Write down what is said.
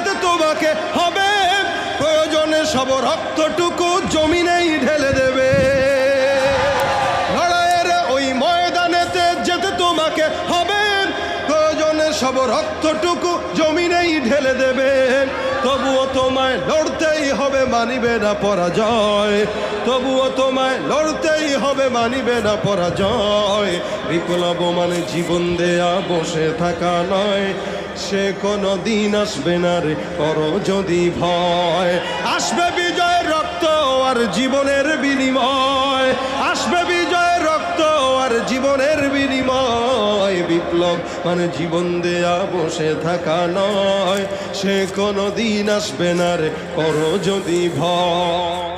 যেতে তোমাকে হবে, প্রয়োজনে সব রক্তটুকু জমিনেই ঢেলে দেবে। লড়াইয়ের ওই ময়দানেতে যেতে তোমাকে হবে, প্রয়োজনে সব রক্তটুকু জমিনেই ঢেলে দেবে। তবুও তোমায় লড়তেই হবে, মানিবে না পরাজয়। তবুও তোমায় লড়তেই হবে, মানিবে না পরাজয়। বিপ্লব মানে জীবন দেয়া বসে থাকা নয়, সে কোনো দিন আসবে না রে করো যদি ভয়। আসবে বিজয়ের রক্ত আর জীবনের বিনিময়, আসবে বিজয়ের রক্ত আর জীবনের বিনিময়। বিপ্লব মানে জীবন দেয়া বসে থাকা নয়, সে কোনো দিন আসবে না রে করো যদি ভয়।